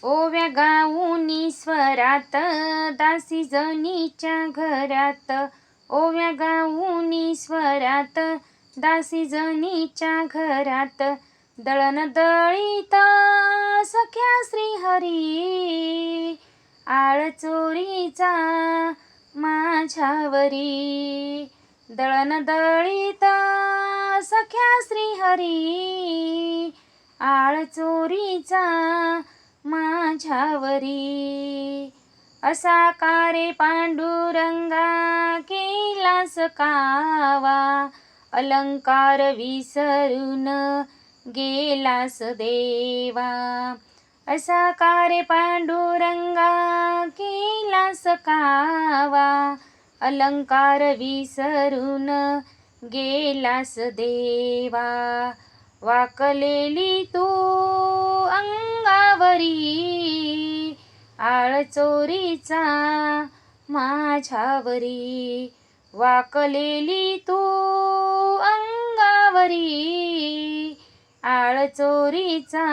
ओव्या गाऊनी स्वरात दासी जनीच्या घरात. ओव्या गाऊनी स्वरात दासी जनीच्या घरात. दळण दळीत सख्या श्रीहरी. आळ चोरीचा माझ्यावरी. दळण दळीत सख्या श्रीहरी. आळ चोरीचा माझ्यावरी. असा कारे पांडुरंगा केलास कावा. अलंकार विसरून गेलास देवा. असा कारे पांडुरंगा केलास कावा. अलंकार विसरून गेलास देवा. वाकलेली तू अंगावरी. आळ चोरीचा माझ्यावरी. वाकलेली तू अंगावरी. आळ चोरीचा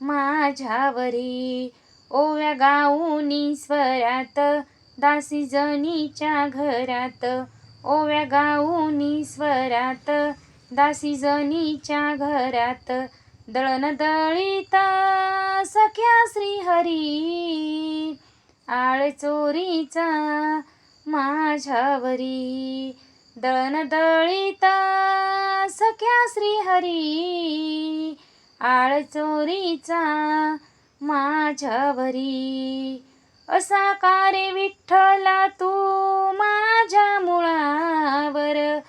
माझ्यावरी. ओव्या गाऊनी स्वरात दासी जनीच्या घरात. ओव्या गाऊनी स्वरात दासी जनीच्या घरात. दळण दळीत सख्या श्रीहरी. आळ चोरीचा माझ्यावरी. दळण दळीत सख्या श्रीहरी. आळ चोरीचा माझ्यावरी. असा कारे विठ्ठला तू माझ्या मुळावर.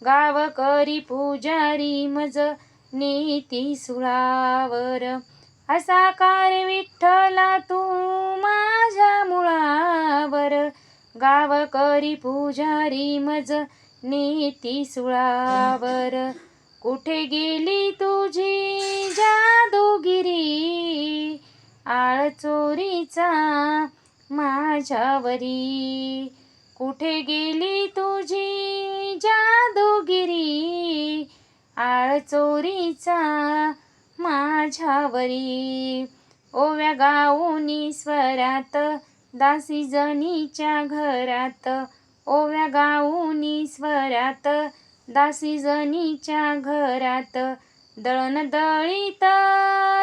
गाव करी पुजारी मज नीती सुळावर. असा कारे विठ्ठला तू माझ्या मुळावर. गाव करी पुजारी मज नीती सुळावर. कुठे गेली तुझी जादूगिरी. आळ चोरीचा माझ्यावरी. कुठे गेली तुझी जादूगिरी. आळ चोरीचा माझ्यावरी. ओव्या गाऊनी स्वरात दासी जनीच्या घरात. ओव्या गाऊनी स्वरात दासी जनीच्या घरात. दळण दळीत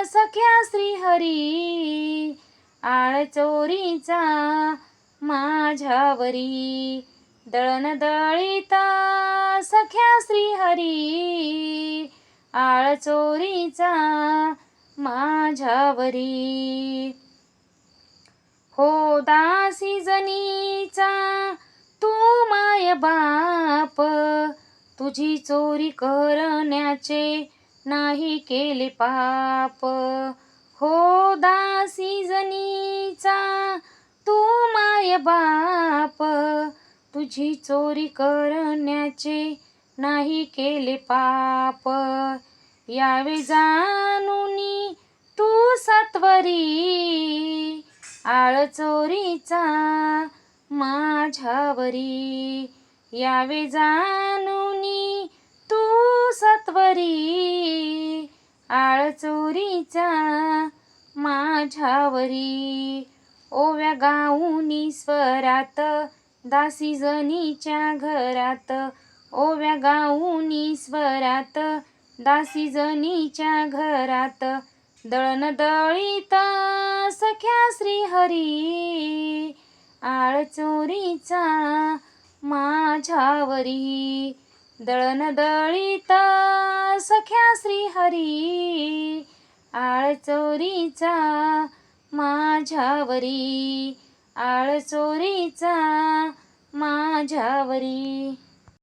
सख्या श्रीहरी. आळ चोरीचा माझ्यावरी. दळण दळीत सख्या श्रीहरी. आळ चोरीचा माझ्यावरी. हो दासी जनीचा तू माय बाप. तुझी चोरी करण्याचे नाही केले पाप. हो दासी जनीचा तू माय बाप. तुझी चोरी करण्याचे नाही केले पाप. यावे जाणूनी तू सत्वरी. आळ चोरीचा माझ्यावरी. यावे जाणूनी तू सत्वरी. आळ चोरीचा माझ्यावरी. ओव्या गाऊनी स्वरात दासी जनीच्या घरात. ओव्या गाऊनी स्वरात दासी जनीच्या घरात. दळण दळीत सख्या श्रीहरी. आळ चोरीचा माझ्यावरी. दळण दळीत सख्या श्रीहरी. आळ चोरीचा माझ्यावरी. आळ चोरीचा माझ्यावरी.